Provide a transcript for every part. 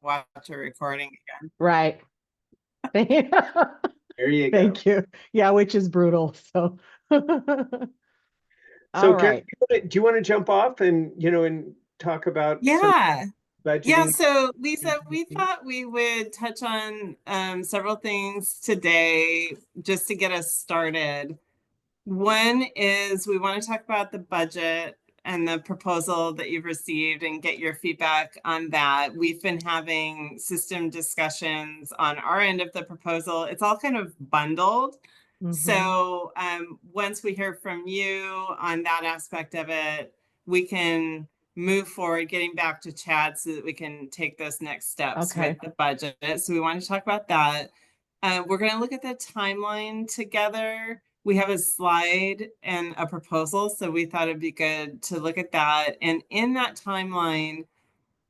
watch a recording again. Right. There you go. Thank you. Yeah, which is brutal. So, So all Karen, right. do you want to jump off and, and talk about some Yeah. Yeah, budgeting? so Lisa, we thought we would touch on several things today just to get us started. One is we want to talk about the budget and the proposal that you've received and get your feedback on that. We've been having system discussions on our end of the proposal. It's all kind of bundled. So once we hear from you on that aspect of it, we can move forward, getting back to Chad so that we can take those next steps Okay. with the budget. So we want to talk about that. We're going to look at the timeline together. We have a slide and a proposal, so we thought it'd be good to look at that. And in that timeline,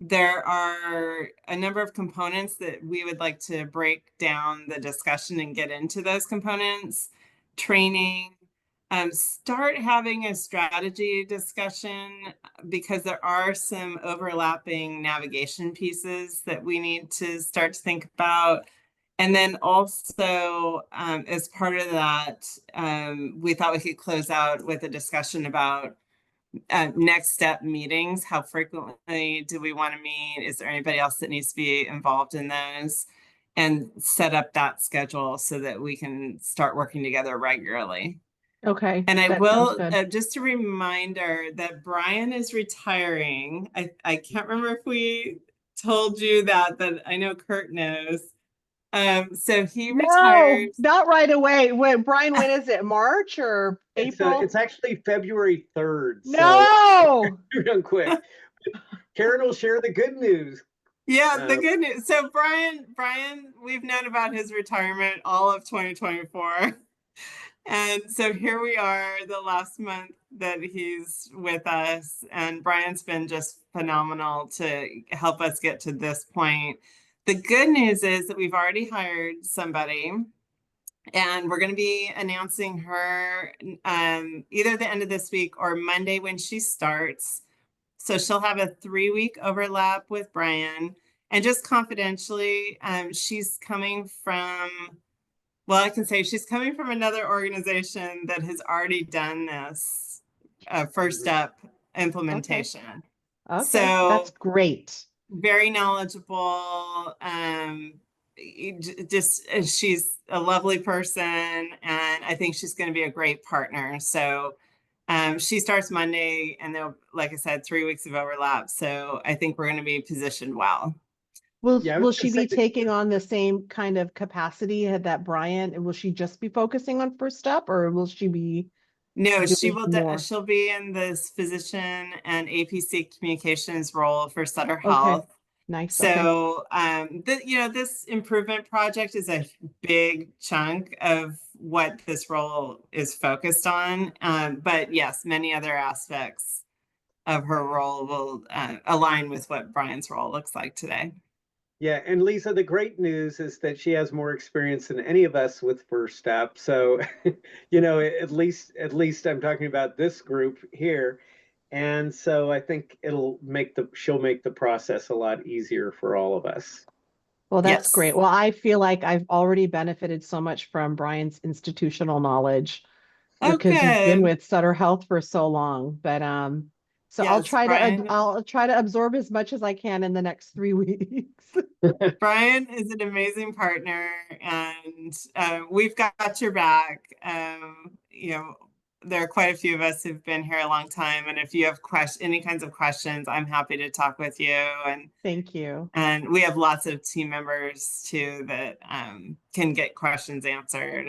there are a number of components that we would like to break down the discussion and get into those components. Training, start having a strategy discussion because there are some overlapping navigation pieces that we need to start to think about. And then also, as part of that, we thought we could close out with a discussion about next step meetings. How frequently do we want to meet? Is there anybody else that needs to be involved in those? And set up that schedule so that we can start working together regularly. Okay. And I That will, sounds good. just a reminder that Bryan is retiring. I can't remember if we told you that, but I know Kurt knows. So he No, retired. not right away. When Bryan, when is it? March or April? It's actually February 3rd. So No. real quick. Karen will share the good news. Yeah, the good news. So Bryan, we've known about his retirement all of 2024. And so here we are, the last month that he's with us. And Bryan's been just phenomenal to help us get to this point. The good news is that we've already hired somebody. And we're going to be announcing her either the end of this week or Monday when she starts. So she'll have a 3-week overlap with Bryan. And just confidentially, she's coming from, well, I can say she's coming from another organization that has already done this first step implementation. Okay, that's So great. very knowledgeable. Just she's a lovely person, and I think she's going to be a great partner. So she starts Monday, and they'll, like I said, 3 weeks of overlap. So I think we're going to be positioned well. Will she be taking on the same kind of capacity that Bryan? Will she just be focusing on first step, or will she be No, she doing will. more? She'll be in this physician and APC communications role for Sutter Okay, Health. nice. Okay. So, this improvement project is a big chunk of what this role is focused on. But yes, many other aspects of her role will align with what Bryan's role looks like today. Yeah, and Lisa, the great news is that she has more experience than any of us with First Step. So, at least I'm talking about this group here. And so I think she'll make the process a lot easier for all of us. Well, that's Yes. great. Well, I feel like I've already benefited so much from Bryan's institutional knowledge Oh, because you've been good. with Sutter Health for so long. But so Yes, Bryan. I'll try to absorb as much as I can in the next 3 weeks. Bryan is an amazing partner, and we've got your back. There are quite a few of us who've been here a long time, and if you have any kinds of questions, I'm happy to talk with you. And Thank you. And we have lots of team members too that can get questions answered.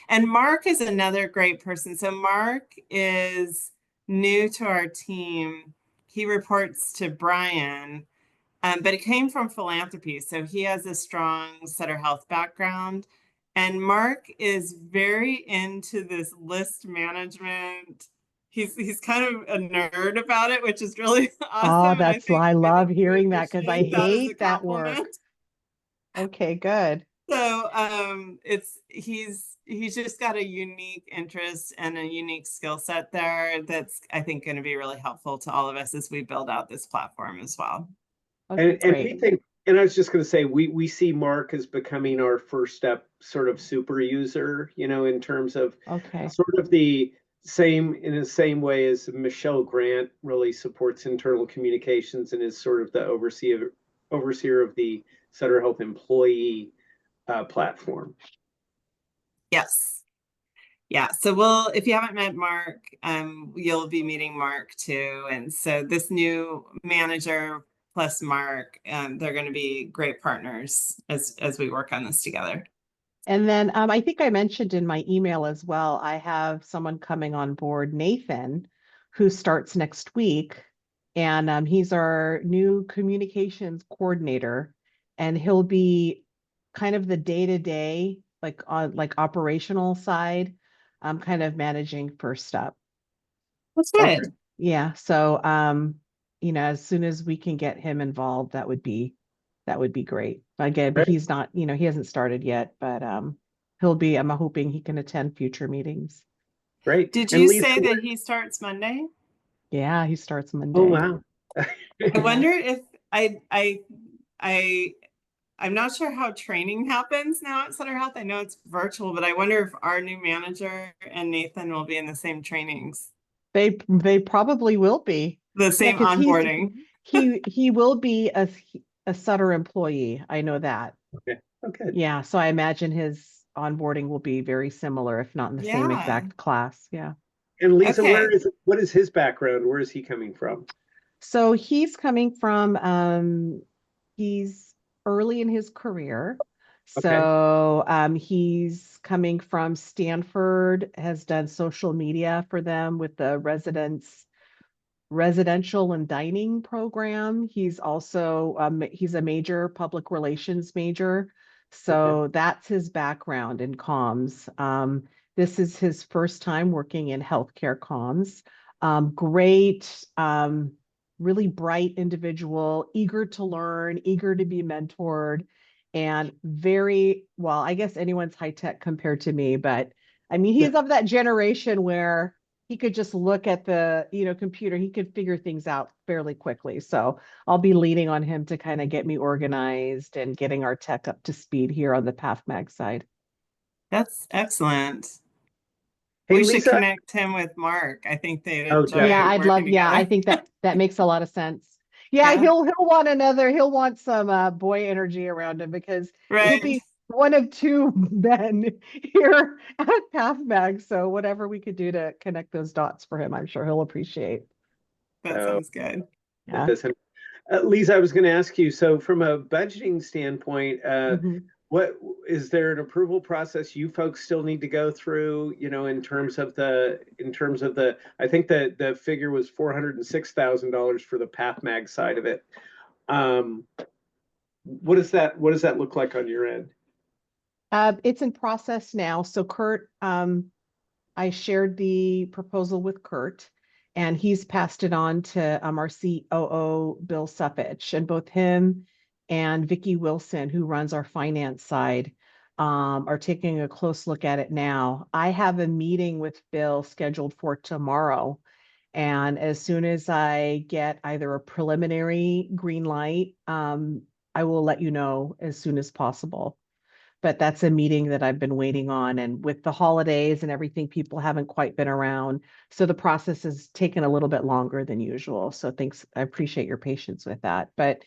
And Mark is another great person. So Mark is new to our team. He reports to Bryan, but it came from philanthropy. So he has a strong Sutter Health background. And Mark is very into this list management. He's kind of a nerd about it, which is really awesome. I love hearing that because I Appreciate that as a hate that work. compliment. Okay, good. So he's just got a unique interest and a unique skill set there that's, I think, going to be really helpful to all of us as we build out this platform as well. Okay, And great. And I was just going to say, we see Mark as becoming our first step sort of super user, in terms of Okay. sort of the same, in the same way as Michelle Grant really supports internal communications and is sort of the overseer of the Sutter Health employee platform. Yes. Yeah. So we'll, if you haven't met Mark, you'll be meeting Mark too. And so this new manager plus Mark, they're going to be great partners as we work on this together. And then I think I mentioned in my email as well, I have someone coming on board, Nathan, who starts next week. And he's our new communications coordinator. And he'll be kind of the day-to-day, like on like operational side, kind of managing First Step. That's Okay. good. Yeah. So as soon as we can get him involved, that would be great. Again, but Great. he's not, he hasn't started yet, but I'm hoping he can attend future meetings. Great. Did And you Lisa, say that he starts Monday? Yeah, he starts Monday. oh, wow. I wonder if I I'm not sure how training happens now at Sutter Health. I know it's virtual, but I wonder if our new manager and Nathan will be in the same trainings, They probably will be. the Yeah, same because onboarding. he will be a Sutter employee. I know that. Okay. Okay. Yeah, so I imagine his onboarding will be very similar, if not in the same Yeah. exact class. Yeah. And Lisa, Okay. what is his background? Where is he coming from? So he's coming from he's early in his career. Okay. So he's coming from Stanford, has done social media for them with the residential and dining program. He's also he's a major public relations major. Okay. So that's his background in comms. This is his first time working in healthcare comms. Great, really bright individual, eager to learn, eager to be mentored, and very well. I guess anyone's high tech compared to me, but I mean, he's of that generation where he could just look at the computer. He could figure things out fairly quickly. So I'll be leaning on him to kind of get me organized and getting our tech up to speed here on the PAFMG side. That's excellent. Hey, We should Lisa. connect him with Mark. I think they'd Oh, Yeah, enjoy I'd working love. Yeah, I together. think that makes a lot of sense. Yeah, Yeah. he'll want some boy energy around him because he'll Right. be one of two men here at PAFMG. So whatever we could do to connect those dots for him, I'm sure he'll appreciate. That Oh, sounds good. that Yeah. doesn't. Lisa, I was going to ask you, so from a budgeting standpoint, Mhm. what is there an approval process you folks still need to go through, in terms of the, I think that the figure was $406,000 for the PathMag side of it. What does that look like on your end? It's in process now. So Kurt, I shared the proposal with Kurt, and he's passed it on to our COO, Bill Suppich, and both him and Vicky Wilson, who runs our finance side, are taking a close look at it now. I have a meeting with Bill scheduled for tomorrow. And as soon as I get either a preliminary green light, I will let you know as soon as possible. But that's a meeting that I've been waiting on. And with the holidays and everything, people haven't quite been around. So the process has taken a little bit longer than usual. So thanks. I appreciate your patience with that. But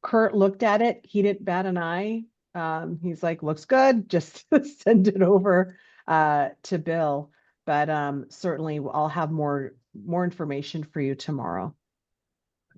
Kurt looked at it. He didn't bat an eye. He's like, looks good. Just send it over to Bill. But certainly I'll have more information for you tomorrow.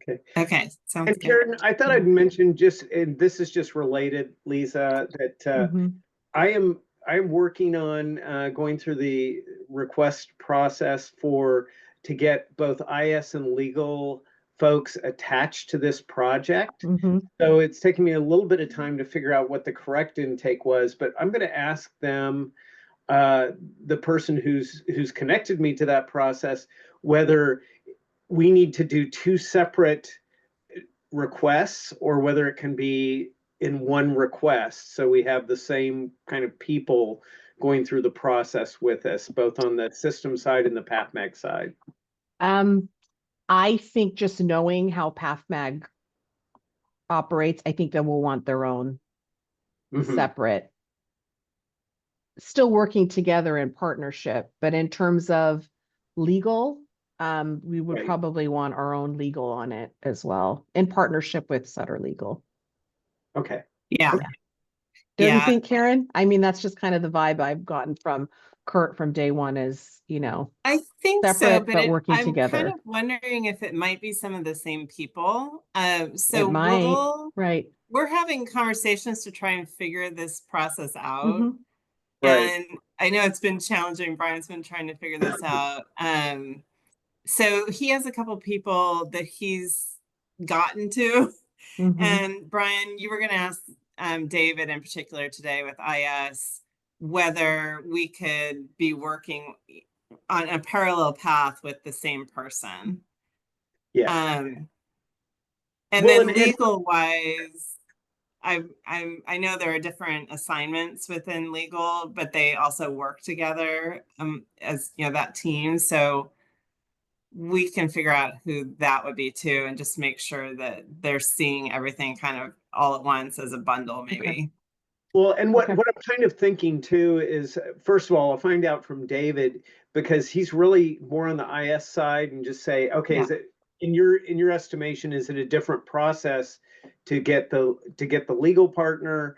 Okay. Okay. Sounds And good. Karen, I thought I'd mention and this is just related, Lisa, that Mhm. I am working on going through the request process to get both IS and legal folks attached to this project. Mhm. So it's taken me a little bit of time to figure out what the correct intake was, but I'm going to ask them, the person who's connected me to that process, whether we need to do two separate requests or whether it can be in one request. So we have the same kind of people going through the process with us, both on the system side and the PathMag side. I think just knowing how PathMag operates, I think they will want their own Mhm. separate, still working together in partnership, but in terms of legal, we would Right. probably want our own legal on it as well, in partnership with Sutter Legal. Okay. Yeah. Okay. Don't you Yeah. think, Karen? I mean, that's just kind of the vibe I've gotten from Kurt from day one is, I think so, separate but but working I'm kind of together. wondering if it might be some of the same people. It So might, right. we're having conversations to try and figure this process out. Mm-hmm. Right. And I know it's been challenging. Brian's been trying to figure this out. So he has a couple people that he's gotten to. Mm-hmm. And Brian, you were going to ask David in particular today with IS whether we could be working on a parallel path with the same person. Yeah. Um, and Well, then and legal wise, I know there are different assignments within legal, but they also work together as that team. So we can figure out who that would be too, and just make sure that they're seeing everything kind of all at once as a bundle, Okay. maybe. well, and what Okay. what I'm kind of thinking too is, first of all, I'll find out from David because he's really more on the IS side, and just say, okay, Yeah. is it in your estimation, is it a different process to get the legal partner?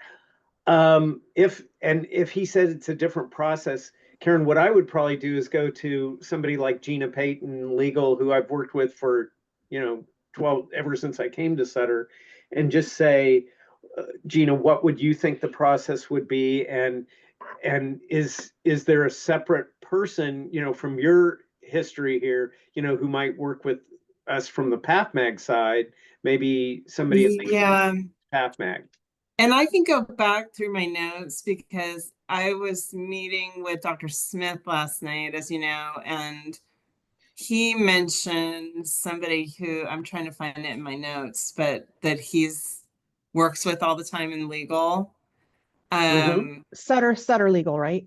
If he says it's a different process, Karen, what I would probably do is go to somebody like Gina Payton, legal, who I've worked with for, 12, ever since I came to Sutter, and just say, Gina, what would you think the process would be? And is there a separate person, from your history here, who might work with us from the PAFMAG side, maybe somebody at least Yeah. PAFMAG. And I can go back through my notes because I was meeting with Dr. Smith last night, as you know, and he mentioned somebody who I'm trying to find it in my notes, but that he's works with all the time in legal. Mm-hmm. Sutter Legal, right?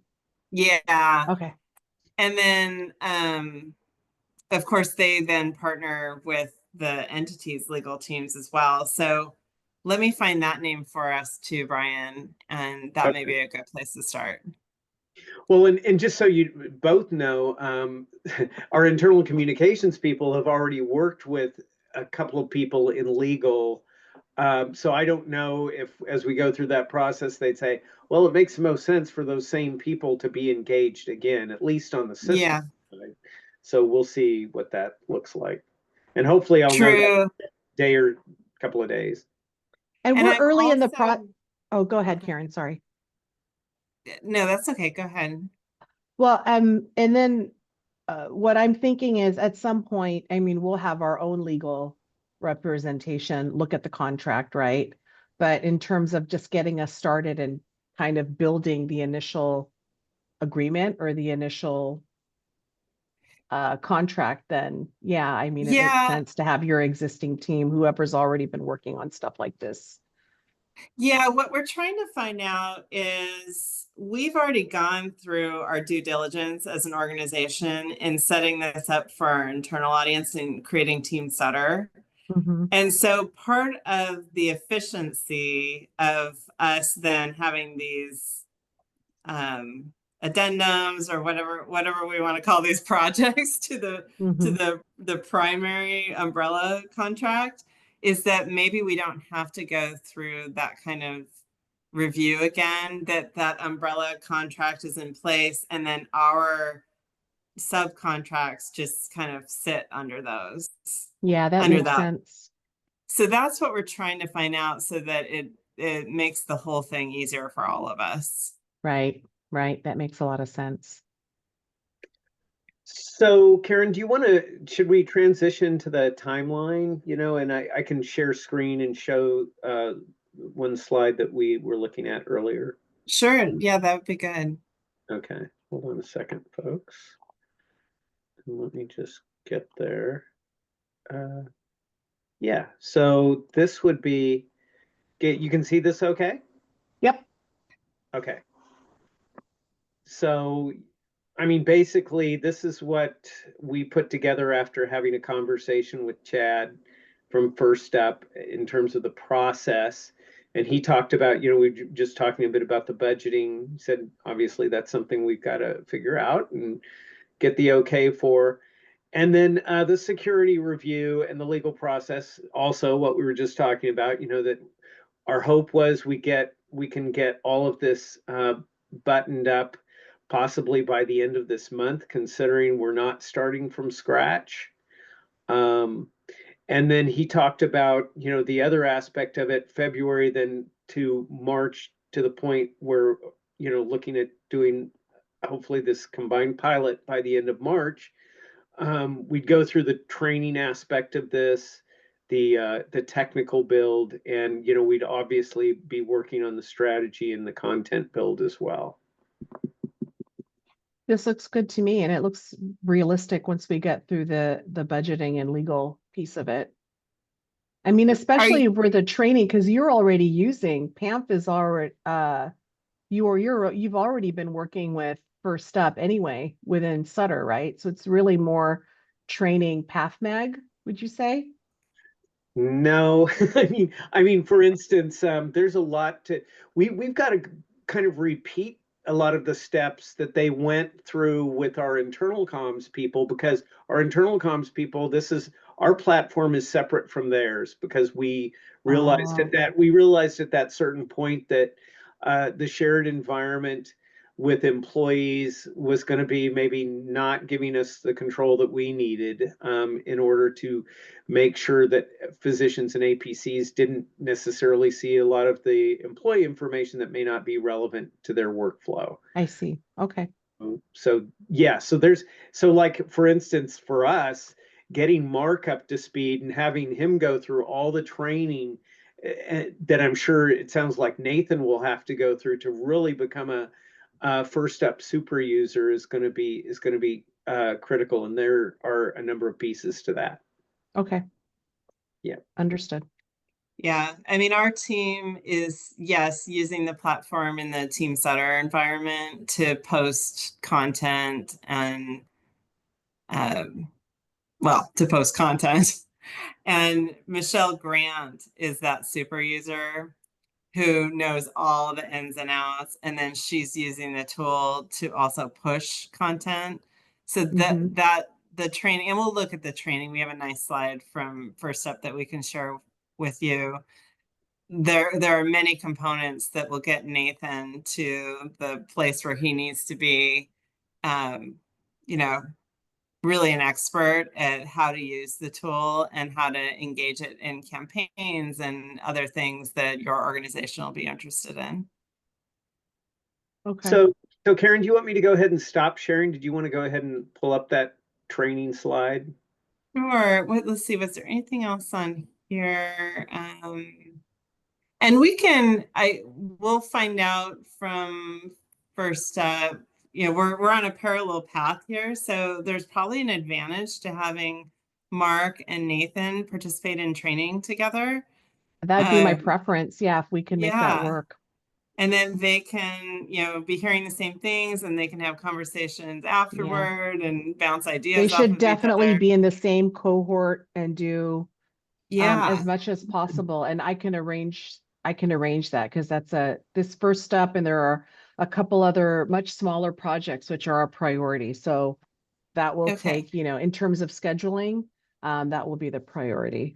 Yeah. Okay. And then of course they then partner with the entity's legal teams as well. So let me find that name for us too, Brian, and that may Okay. be a good place to start. Well, and just so you both know, our internal communications people have already worked with a couple of people in legal. So I don't know if, as we go through that process, they'd say, well, it makes the most sense for those same people to be engaged again, at least on the system Yeah, side. So we'll see what that looks like. And hopefully I'll know that true. day or couple of days. And And we're I've early in the also, Oh, go ahead, okay. Karen. Sorry. No, that's okay. Go ahead. Well, and then what I'm thinking is at some point, I mean, we'll have our own legal representation, look at the contract, right? But in terms of just getting us started and kind of building the initial agreement or the initial contract, then yeah, I mean, it makes Yeah, sense to have your existing team, whoever's already been working on stuff like this. yeah, what we're trying to find out is we've already gone through our due diligence as an organization in setting this up for our internal audience and creating Team Sutter. Mhm. And so part of the efficiency of us then having these um, addendums or whatever we want to call these projects to Mhm. the primary umbrella contract is that maybe we don't have to go through that kind of review again, that umbrella contract is in place and then our subcontracts just kind of sit under those Yeah, that under makes that. sense. So that's what we're trying to find out so that it makes the whole thing easier for all of us. Right, right. That makes a lot of sense. So, Karen, should we transition to the timeline? And I can share screen and show one slide that we were looking at earlier. Sure. Yeah, that would be good. Okay, hold on a second, folks. Let me just get there. Yeah, so this would be, you can see this okay? Yep. Okay. So, I mean, basically, this is what we put together after having a conversation with Chad from First Step in terms of the process. And he talked about, we were just talking a bit about the budgeting. He said, obviously, that's something we've got to figure out and get the okay for. And then the security review and the legal process, also what we were just talking about, that our hope was we can get all of this buttoned up possibly by the end of this month, considering we're not starting from scratch. And then he talked about, the other aspect of it, February then to March, to the point where, looking at doing hopefully this combined pilot by the end of March. We'd go through the training aspect of this, the technical build, and we'd obviously be working on the strategy and the content build as well. This looks good to me, and it looks realistic once we get through the budgeting and legal piece of it. I mean, especially for the training, because you're already using PAMF is already you've already been working with First Step anyway within Sutter, right? So it's really more training PAFMG, would you say? No, I mean, for instance, there's a lot we've got to kind of repeat a lot of the steps that they went through with our internal comms people, because our internal comms people, our platform is separate from theirs, because we realized at that certain point that the shared environment with employees was going to be maybe not giving us the control that we needed in order to make sure that physicians and APCs didn't necessarily see a lot of the employee information that may not be relevant to their workflow. I see. Okay. So yeah, so like, for instance, for us, getting Mark up to speed and having him go through all the training that I'm sure it sounds like Nathan will have to go through to really become a First Step super user is going to be critical, and there are a number of pieces to that. Okay. Yeah. Understood. Yeah, I mean, our team is, yes, using the platform in the Team Sutter environment to post content and, to post content. And Michelle Grant is that super user who knows all the ins and outs, and then she's using the tool to also push content. So that the training, and we'll look at the training. We have a nice slide from First Step that we can share with you. There are many components that will get Nathan to the place where he needs to be, really an expert at how to use the tool and how to engage it in campaigns and other things that your organization will be interested in. Okay. So Karen, do you want me to go ahead and stop sharing? Did you want to go ahead and pull up that training slide? Sure. Let's see, was there anything else on here? And we'll find out from First Step. We're on a parallel path here, so there's probably an advantage to having Mark and Nathan participate in training together. That'd be my preference. Yeah, if we can make that work. And then they can, be hearing the same things, and they can have conversations afterward and bounce ideas. They should definitely be in the same cohort and do as much as possible. And I can arrange that, because that's this First Step, and there are a couple other much smaller projects which are a priority. So that will take, in terms of scheduling, that will be the priority.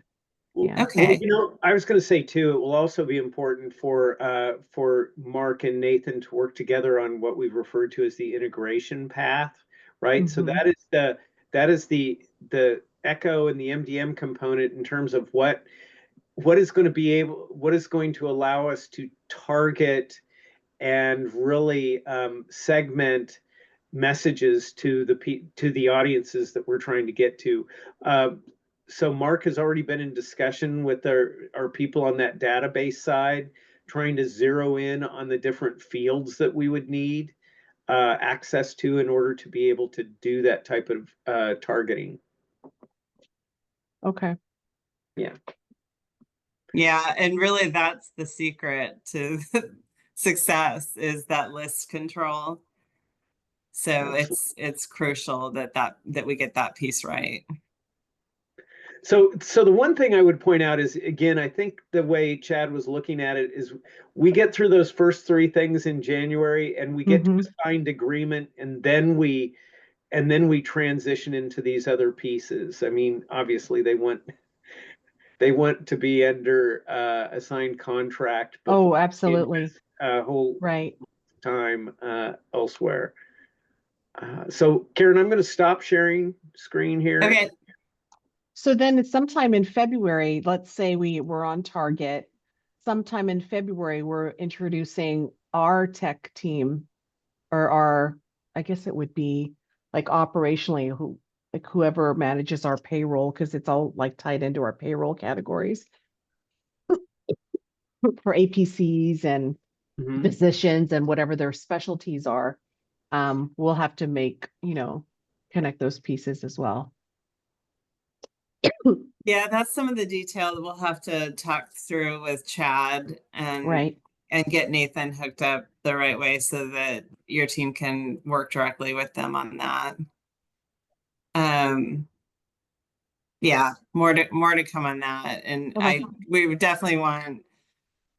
Yeah. Okay. Well, I was going to say too, it will also be important for Mark and Nathan to work together on what we've referred to as the integration path, right? So that is the echo and the MDM component in terms of what is going to allow us to target and really segment messages to the audiences that we're trying to get to. So Mark has already been in discussion with our people on that database side, trying to zero in on the different fields that we would need access to in order to be able to do that type of targeting. Okay. Yeah. Yeah, and really that's the secret to success, is that list control. So it's crucial that we get that piece right. So the one thing I would point out is, again, I think the way Chad was looking at it is we get through those first three things in January and we get to Hmm. a signed agreement, and then we transition into these other pieces. I mean, obviously they want to be under a signed contract before Oh, we absolutely. invest a whole Right. time elsewhere. So Karen, I'm going to stop sharing screen here. Okay. So then it's sometime in February, let's say we were on target. Sometime in February, we're introducing our tech team or our, I guess it would be like operationally like whoever manages our payroll, because it's all like tied into our payroll categories for APCs and Mhm. physicians and whatever their specialties are. We'll have to connect those pieces as well. Yeah, that's some of the detail that we'll have to talk through with Chad Right. and get Nathan hooked up the right way so that your team can work directly with them on that. Um, yeah, more to come on that. And Well, that's we would definitely want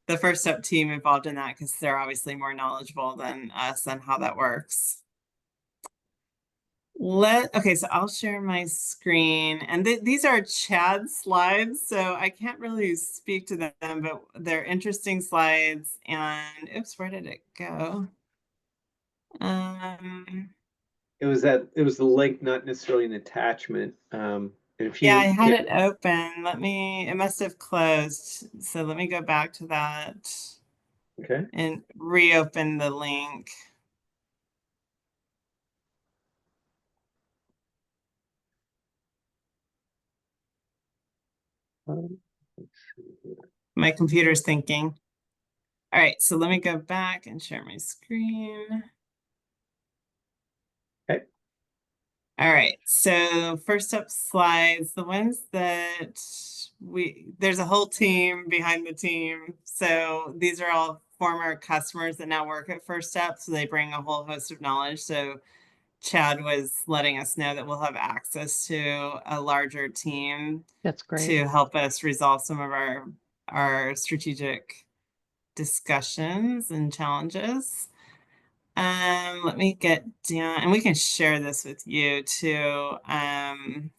the First Step team involved in that because they're obviously more knowledgeable than us on how that works. Okay, so I'll share my screen, and these are Chad's slides, so I can't really speak to them, but they're interesting slides. And oops, where did it go? Um, It was the link, not necessarily an attachment. And if yeah, I you had it open. It must have closed. So let me go back to that okay. and reopen the link. Let's see here. My computer's thinking. All right, so let me go back and share my screen. Okay. All right, so first up slides, the ones that there's a whole team behind the team. So these are all former customers that now work at First Step. So they bring a whole host of knowledge. So Chad was letting us know that we'll have access to a larger team That's great. to help us resolve some of our strategic discussions and challenges. Let me get down, and we can share this with you too. Trying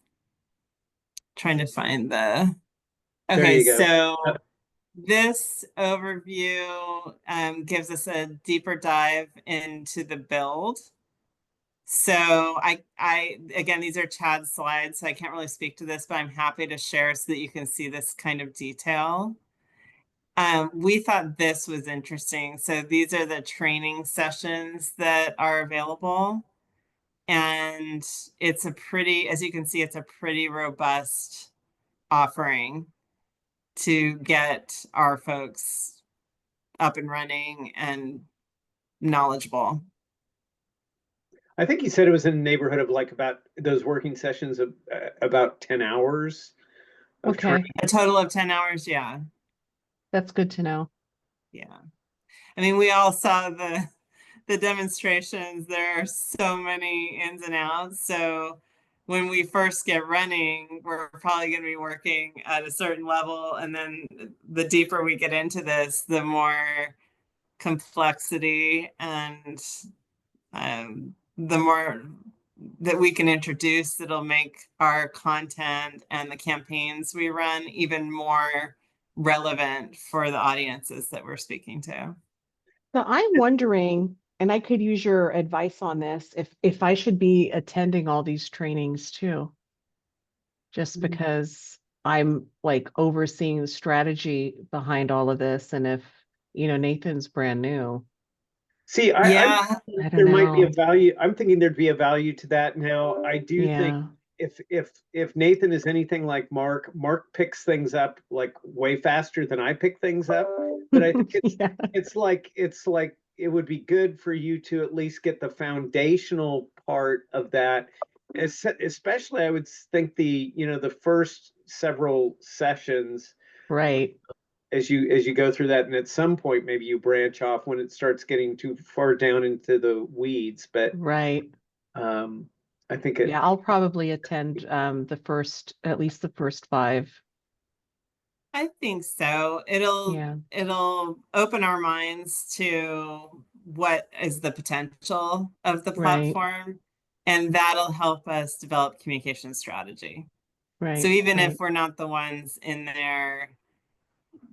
to find There okay, you go. so this overview gives us a deeper dive into the build. So again, these are Chad's slides, so I can't really speak to this, but I'm happy to share so that you can see this kind of detail. We thought this was interesting. So these are the training sessions that are available. And it's as you can see, it's a pretty robust offering to get our folks up and running and knowledgeable. I think you said it was in the neighborhood of like about those working sessions of about 10 hours of Okay. training. A total of 10 hours, yeah. That's good to know. Yeah. I mean, we all saw the demonstrations. There are so many ins and outs. So when we first get running, we're probably going to be working at a certain level. And then the deeper we get into this, the more complexity and the more that we can introduce that'll make our content and the campaigns we run even more relevant for the audiences that we're speaking to. So I'm wondering, and I could use your advice on this, if I should be attending all these trainings too, just because I'm like overseeing the strategy behind all of this, and if Nathan's brand new, See, I'm Yeah, I don't there might be a know. value. I'm thinking there'd be a value to that. Now, I do think Yeah. if Nathan is anything like Mark picks things up like way faster than I pick things up. But I think it's Yeah. it's like it's like it would be good for you to at least get the foundational part of that. Especially, I would think the first several sessions Right. as you go through that, and at some point maybe you branch off when it starts getting too far down into the weeds. But Right. um I think Yeah, I'll probably attend at least the first 5. I think so. Yeah, It'll open our minds to what is the potential of the right, platform, and that'll help us develop communication strategy. So right, even if right. we're not the ones in there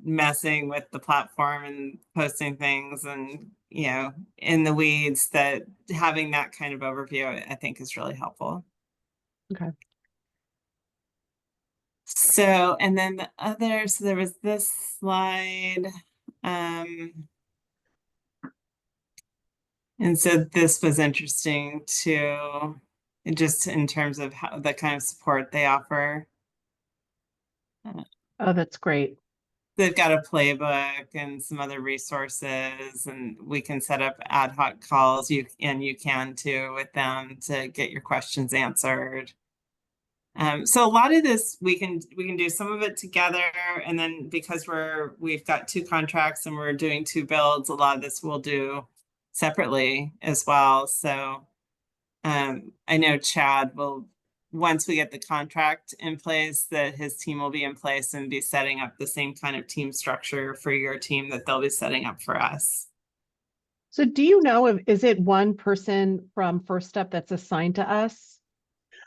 messing with the platform and posting things and, in the weeds, that having that kind of overview, I think is really helpful. Okay. So, and then so there was this slide. And so this was interesting too, just in terms of how the kind of support they offer. Uh, Oh, that's great. They've got a playbook and some other resources, and we can set up ad hoc calls. You can too with them to get your questions answered. So a lot of this we can do some of it together, and then because we've got 2 contracts and we're doing 2 builds, a lot of this we'll do separately as well. So I know Chad will, once we get the contract in place, that his team will be in place and be setting up the same kind of team structure for your team that they'll be setting up for us. So do you know if is it one person from First Step that's assigned to us?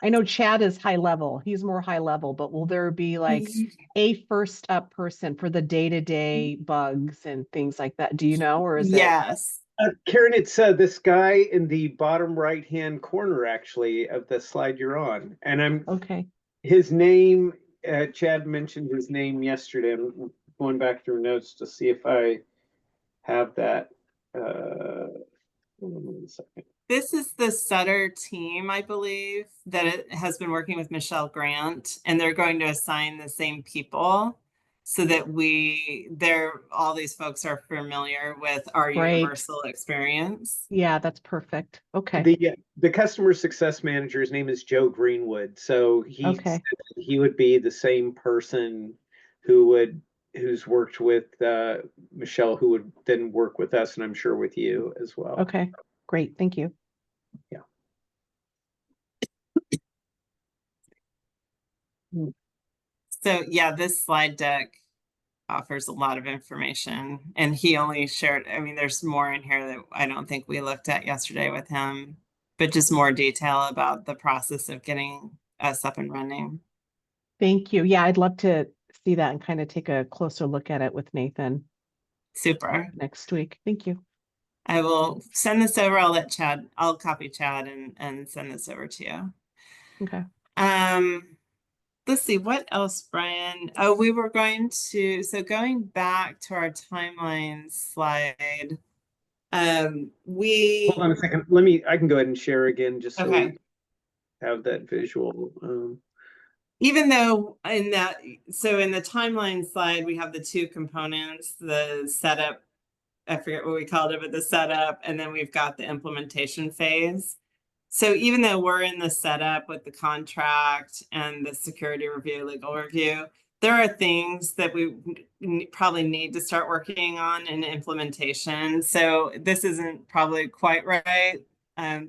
I know Chad is high level. He's more high level, but will there be like a First Up person for the day-to-day bugs and things like that? Do you know, or is it Yes. Karen, it's this guy in the bottom right-hand corner, actually, of the slide you're on. And okay? his name, Chad mentioned his name yesterday. I'm going back through notes to see if I have that. Hold on 1 second. This is the Sutter team, I believe, that it has been working with Michelle Grant, and they're going to assign the same people so that all these folks are familiar with our Great. universal experience. Yeah, that's perfect. Okay. The customer success manager, his name is Joe Greenwood. So Okay. he would be the same person who's worked with Michelle, who would then work with us, and I'm sure with you as well. Okay. Great. Thank you. Yeah. So yeah, this slide deck offers a lot of information, and he only shared, I mean, there's more in here that I don't think we looked at yesterday with him, but just more detail about the process of getting us up and running. Thank you. Yeah, I'd love to see that and kind of take a closer look at it with Nathan Super. next week. Thank you. I will send this over. I'll copy Chad and send this over to you. Okay. Let's see, what else, Brian? Oh, we were going to, so going back to our timeline slide, Hold on a second. I can go ahead and share again just so okay. we have that visual. Even though so in the timeline slide, we have the 2 components, the setup, I forget what we called it, but the setup, and then we've got the implementation phase. So even though we're in the setup with the contract and the security review, legal review, there are things that we probably need to start working on in implementation. So this isn't probably quite right.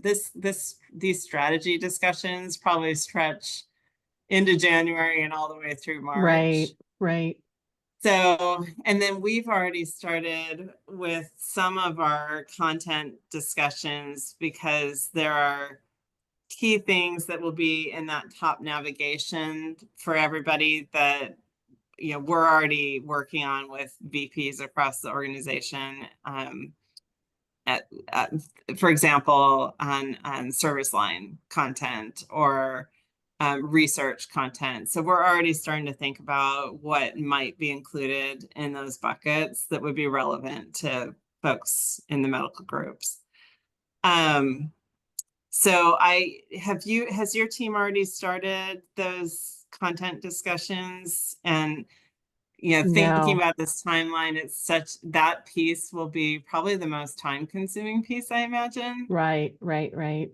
These strategy discussions probably stretch into January and all the way through Right. March. Right. So, and then we've already started with some of our content discussions because there are key things that will be in that top navigation for everybody that we're already working on with VPs across the organization. At, for example, on service line content or research content. So we're already starting to think about what might be included in those buckets that would be relevant to folks in the medical groups. So has your team already started those content discussions? And thinking No. about this timeline, that piece will be probably the most time consuming piece, I imagine. Right. Right. Right.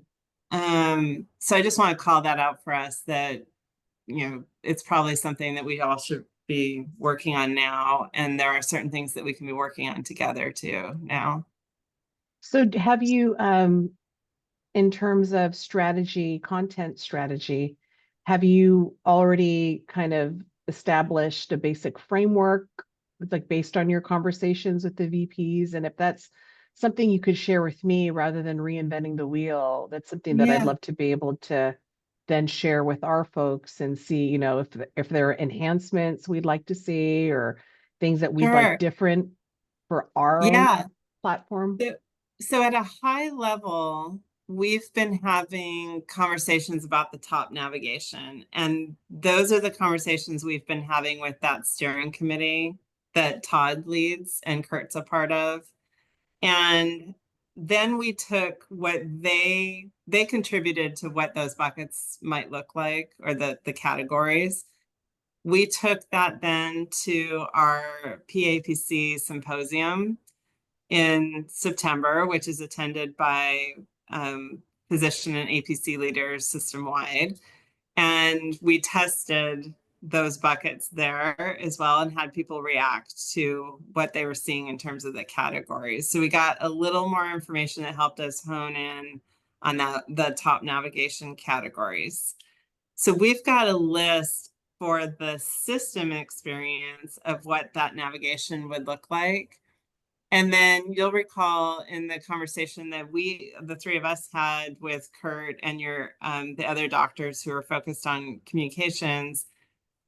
So I just want to call that out for us that, it's probably something that we all should be working on now. And there are certain things that we can be working on together too now. So have you in terms of strategy, content strategy, have you already kind of established a basic framework, like based on your conversations with the VPs? And if that's something you could share with me rather than reinventing the wheel, that's something that I'd Yeah, love to be able to then share with our folks and see, you know, if there are enhancements we'd like to see or things that we'd like sure. different for our own Yeah. platform. So, so at a high level, we've been having conversations about the top navigation, and those are the conversations we've been having with that steering committee that Todd leads and Kurt's a part of. And then we took what they contributed to what those buckets might look like, or the categories. We took that then to our PAPC symposium in September, which is attended by physician and APC leaders system wide. And we tested those buckets there as well and had people react to what they were seeing in terms of the categories. So we got a little more information that helped us hone in on the top navigation categories. So we've got a list for the system experience of what that navigation would look like. And then you'll recall in the conversation that the three of us had with Kurt and the other doctors who are focused on communications,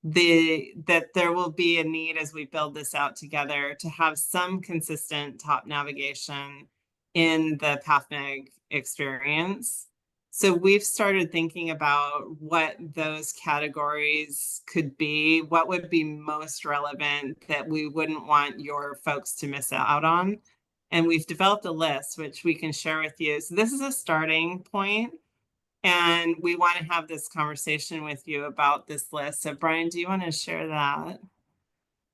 that there will be a need as we build this out together to have some consistent top navigation in the PAFMG experience. So we've started thinking about what those categories could be, what would be most relevant that we wouldn't want your folks to miss out on. And we've developed a list which we can share with you. So this is a starting point, and we want to have this conversation with you about this list. So Bryan, do you want to share that?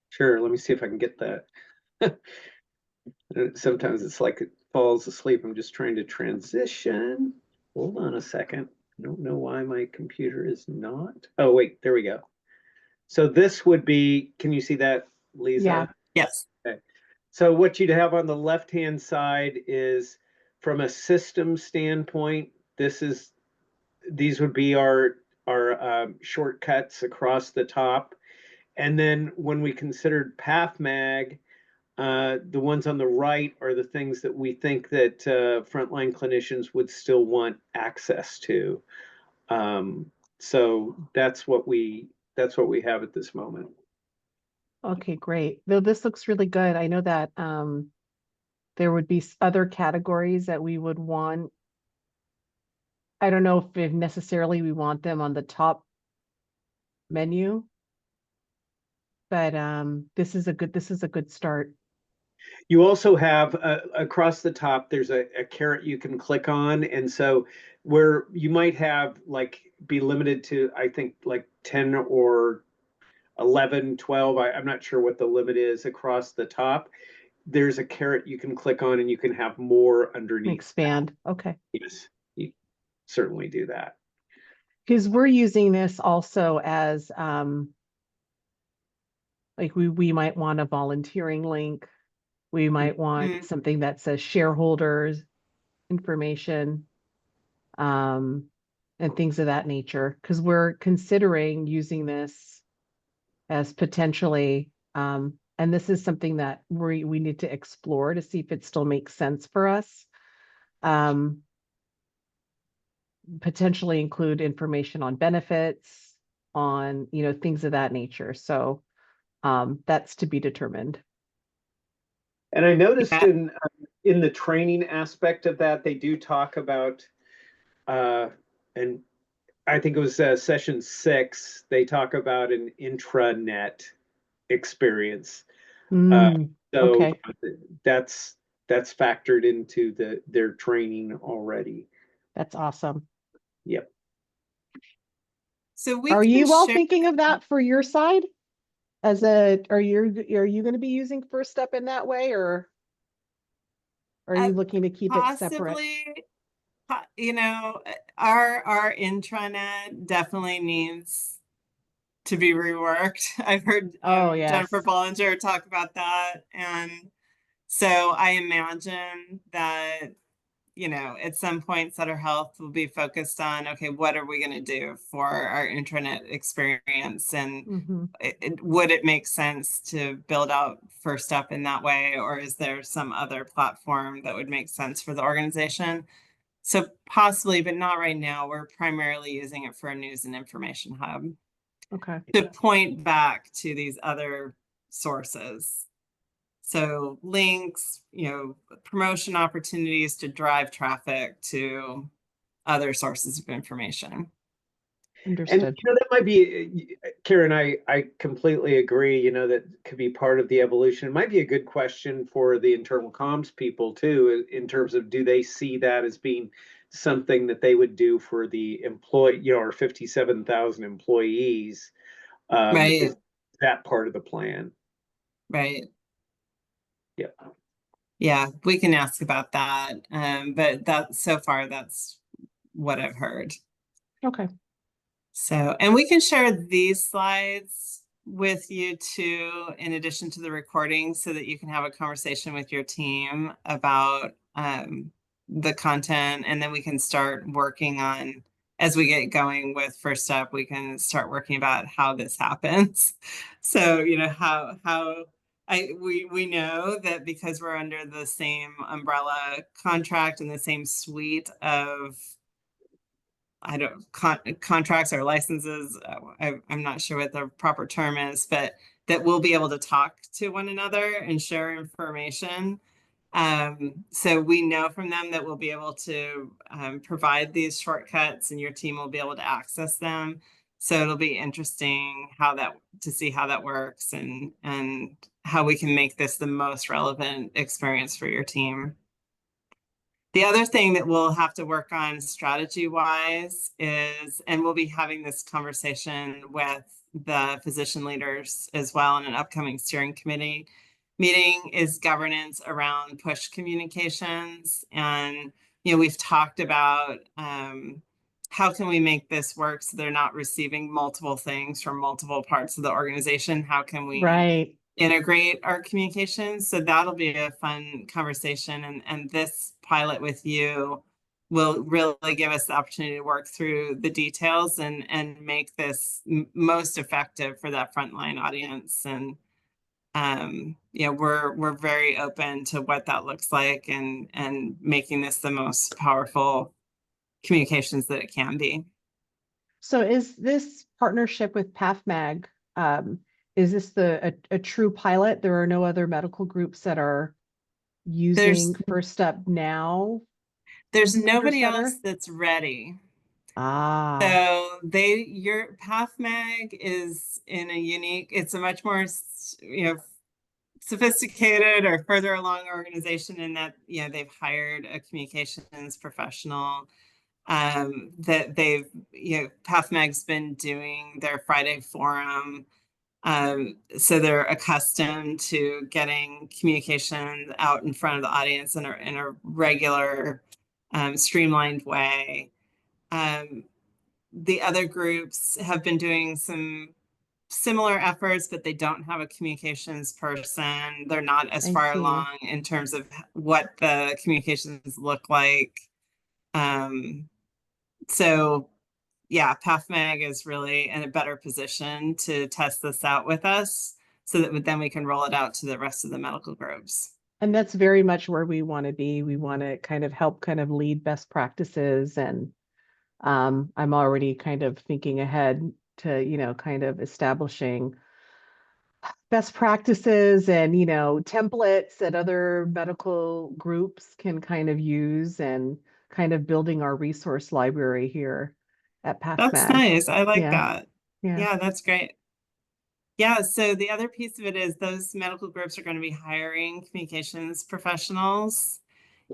Sure, let me see if I can get that. Sometimes it's like it falls asleep. I'm just trying to transition. Hold on a second. I don't know why my computer is not. Oh, wait, there we go. So this would be, can you see that, Yeah. Liza? Yes. Okay. So what you'd have on the left-hand side is from a system standpoint, these would be our shortcuts across the top. And then when we considered PathMag, the ones on the right are the things that we think that frontline clinicians would still want access to. So that's what we have at this moment. Okay, great. Though this looks really good. I know that there would be other categories that we would want. I don't know if necessarily we want them on the top menu, but this is a good start. You also have across the top, there's a caret you can click on. And so where you might have like be limited to, I think like 10 or 11, 12, I'm not sure what the limit is across the top. There's a caret you can click on and you can have more underneath. Expand. Okay. Yes, you certainly do that. Because we're using this also as like we might want a volunteering link. We might want something that says shareholders information, and things of that nature. Because we're considering using this as potentially, and this is something that we need to explore to see if it still makes sense for us. Potentially include information on benefits, on, you know, things of that nature. So that's to be determined. And I noticed Yeah. in the training aspect of that, they do talk about, and I think it was session 6, they talk about an intranet experience. So Okay, that's factored into their training already. that's awesome. Yep. So we Are can you all share. thinking of that for your side? Are you going to be using First Step in that way, or are you looking to keep it separate? Possibly, you know, our intranet definitely needs to be reworked. I've heard Oh, Jennifer yes. Bollinger talk about that. And so I imagine that you know, at some point, Sutter Health will be focused on, okay, what are we going to do for our intranet experience? And would it make sense to build out First Up in that way? Or is there some other platform that would make sense for the organization? So possibly, but not right now. We're primarily using it for a news and information hub. Okay. To point back to these other sources. So links, you know, promotion opportunities to drive traffic to other sources of information. Understood. And that might be, Karen, I completely agree, that could be part of the evolution. It might be a good question for the internal comms people too, in terms of, do they see that as being something that they would do for the employee, our 57,000 employees? Right. Is that part of the plan? Right. Yeah. Yeah, we can ask about that. But that so far, that's what I've heard. Okay. So, and we can share these slides with you too, in addition to the recording, so that you can have a conversation with your team about the content, and then we can start working on, as we get going with First Up, we can start working about how this happens. So, we know that because we're under the same umbrella contract and the same suite of contracts or licenses, I'm not sure what the proper term is, but that we'll be able to talk to one another and share information. So we know from them that we'll be able to provide these shortcuts, and your team will be able to access them. So it'll be interesting to see how that works, and how we can make this the most relevant experience for your team. The other thing that we'll have to work on strategy-wise is, and we'll be having this conversation with the physician leaders as well in an upcoming steering committee meeting, is governance around push communications. And, we've talked about how can we make this work so they're not receiving multiple things from multiple parts of the organization? How can we integrate our communications? So that'll be a fun conversation. And this pilot with you will really give us the opportunity to work through the details and make this most effective for that frontline audience. And we're very open to what that looks like, and making this the most powerful communications that it can be. So is this partnership with PAFMG, is this a true pilot? There are no other medical groups that are using First Up now? There's nobody else that's ready. So your PAFMG is in a unique, it's a much more, sophisticated or further along organization in that, they've hired a communications professional that they've, PAFMG's been doing their Friday forum. So they're accustomed to getting communication out in front of the audience in a regular, streamlined way. The other groups have been doing some similar efforts, but they don't have a communications person. They're not as far along in terms of what the communications look like. So yeah, PAFMG is really in a better position to test this out with us, so that then we can roll it out to the rest of the medical groups. And that's very much where we want to be. We want to kind of help lead best practices. And I'm already kind of thinking ahead to, kind of establishing best practices and, templates that other medical groups can kind of use, and kind of building our resource library here at PAFMG. That's nice. I like that. Yeah, that's great. Yeah, so the other piece of it is those medical groups are going to be hiring communications professionals.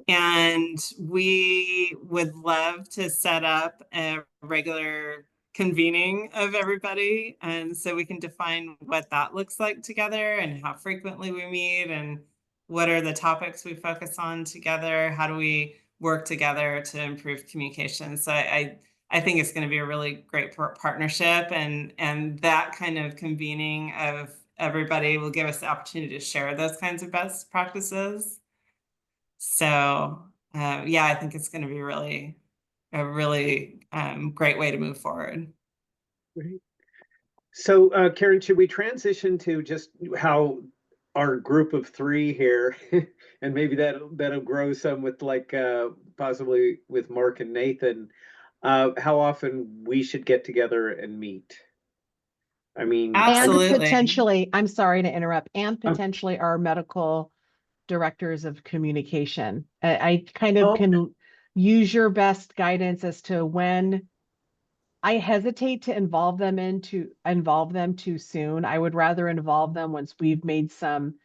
And we would love to set up a regular convening of everybody. And so we can define what that looks like together, and how frequently we meet, and what are the topics we focus on together. How do we work together to improve communication? So I think it's going to be a really great partnership, and that kind of convening of everybody will give us the opportunity to share those kinds of best practices. So yeah, I think it's going to be a really great way to move forward. Right. So, Karen, should we transition to just how our group of three here, and maybe that'll grow some with like possibly with Mark and Nathan, how often we should get together and meet? I mean, And Absolutely. potentially, I'm sorry to interrupt, and um, potentially our medical directors of communication. I kind of oh, can use your best guidance as to when. I hesitate to involve them too soon. I would rather involve them once we've made some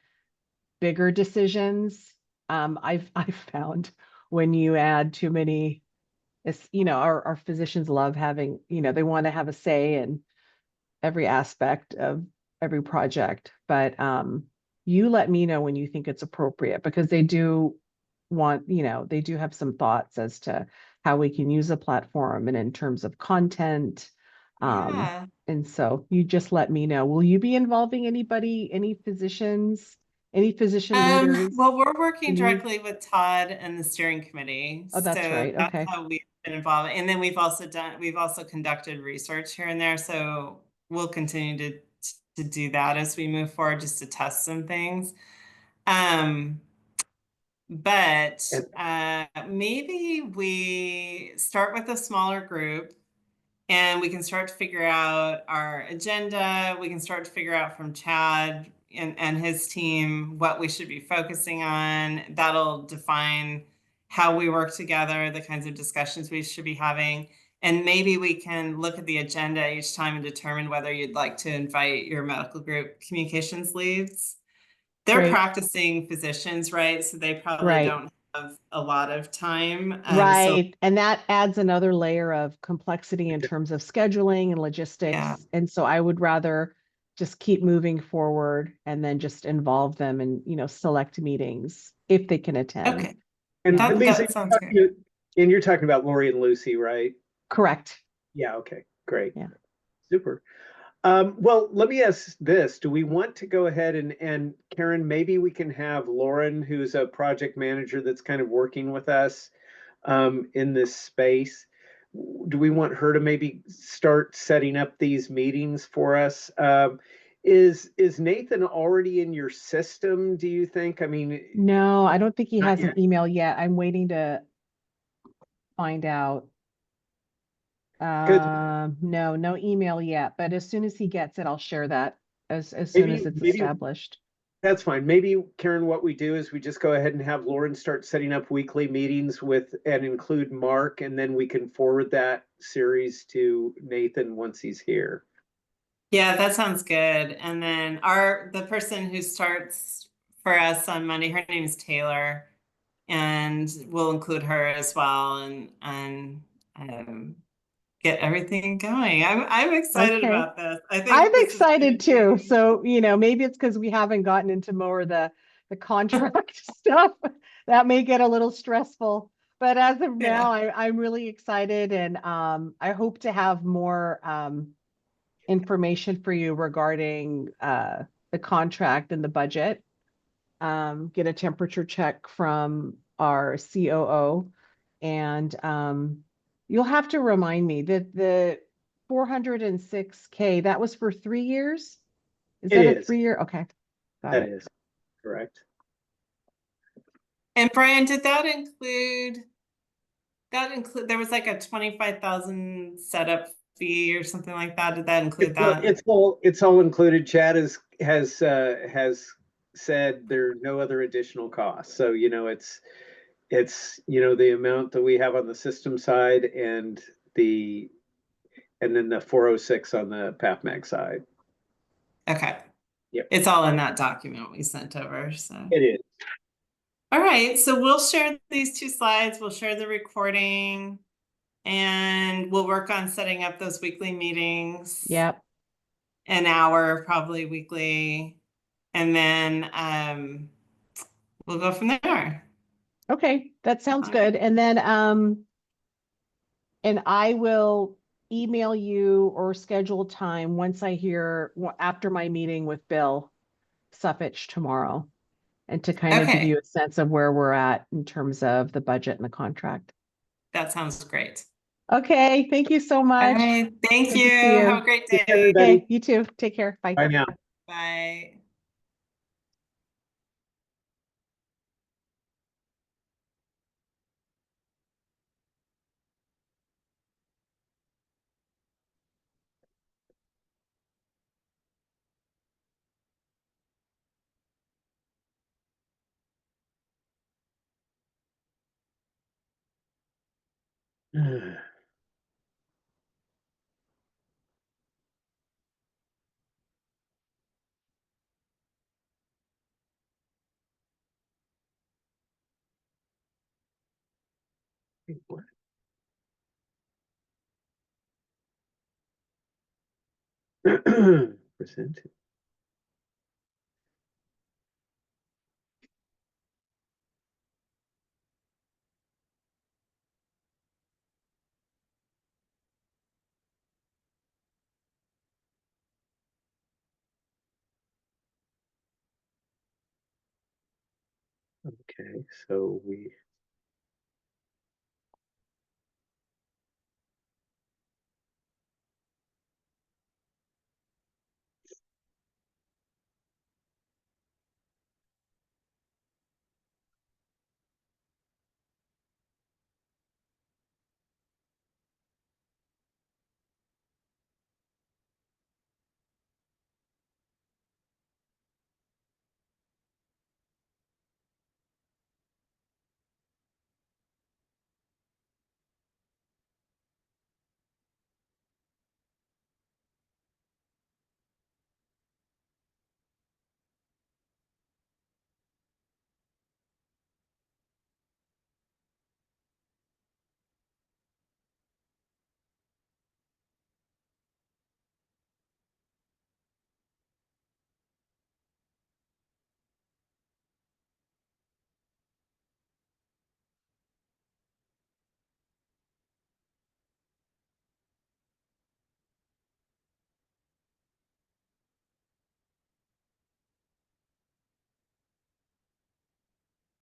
bigger decisions. I've found when you add too many, it's, our physicians love having, they want to have a say in every aspect of every project. But you let me know when you think it's appropriate, because they do they do have some thoughts as to how we can use a platform and in terms of content. Yeah. And so you just let me know. Will you be involving anybody, any physicians, any physician leaders Well, we're working in you? directly with Todd and the steering committee. Oh, that's So right. that's Okay, how we've been involved. And then we've also conducted research here and there. So we'll continue to do that as we move forward, just to test some things. Um, but and maybe we start with a smaller group and we can start to figure out our agenda. We can start to figure out from Chad and his team what we should be focusing on. That'll define how we work together, the kinds of discussions we should be having. And maybe we can look at the agenda each time and determine whether you'd like to invite your medical group communications leads. They're great. practicing physicians, right? So they probably Right. don't have a lot of time. So Right. And that adds another layer of complexity in terms of scheduling and yeah. logistics. And so I would rather just keep moving forward and then just involve them in, select meetings if they can attend. Okay. Yeah, Lisa, That sounds good. you're talking about Lori and Lucy, right? correct. Yeah. Okay. Great. Yeah. Super. Well, let me ask this. Do we want to go ahead and Karen, maybe we can have Lauren, who's a project manager that's kind of working with us in this space. Do we want her to maybe start setting up these meetings for us? Is Nathan already in your system, do you think? I mean, No, I don't think he not has yet. an email yet. I'm waiting to find out. Because No, no email yet, but as soon as he gets it, I'll share that as soon as it's maybe established. that's fine. Maybe, Karen, what we do is we just go ahead and have Lauren start setting up weekly meetings with and include Mark, and then we can forward that series to Nathan once he's here. Yeah, that sounds good. And then the person who starts for us on Monday, her name is Taylor, and we'll include her as well and um, get everything going. I'm excited Okay. about this. I I'm think this is going excited to too. be, So, maybe it's because we haven't gotten into more of the contract stuff. That may get a little stressful. But as of yeah. now, I'm really excited, and I hope to have more information for you regarding the contract and the budget. Get a temperature check from our COO, and you'll have to remind me that the 406K, that was for 3 years? Is It that a is. 3 year? Okay, got That it. is correct. And Brian, did there was like a 25,000 setup fee or something like that? Did that include that? It's all included. Chad has said there are no other additional costs. So, it's the amount that we have on the system side the and then the 406 on the PAFMG side. Okay. Yep, It's all in that document we sent over, so. it is. All right, so we'll share these two slides, we'll share the recording, and we'll work on setting up those weekly meetings, Yep. an hour probably weekly, and then we'll go from there. Okay, that sounds All right. good. And then and I will email you or schedule time once I hear after my meeting with Bill Suffitch tomorrow. and to kind of give Okay, you a sense of where we're at in terms of the budget and the contract. that sounds great. Okay, thank you so All much. right, thank Good you. to see Have you. a great Thanks, day. everybody. Okay, you too. Take care. Bye. Bye now. Bye. What? Presented. Okay, so we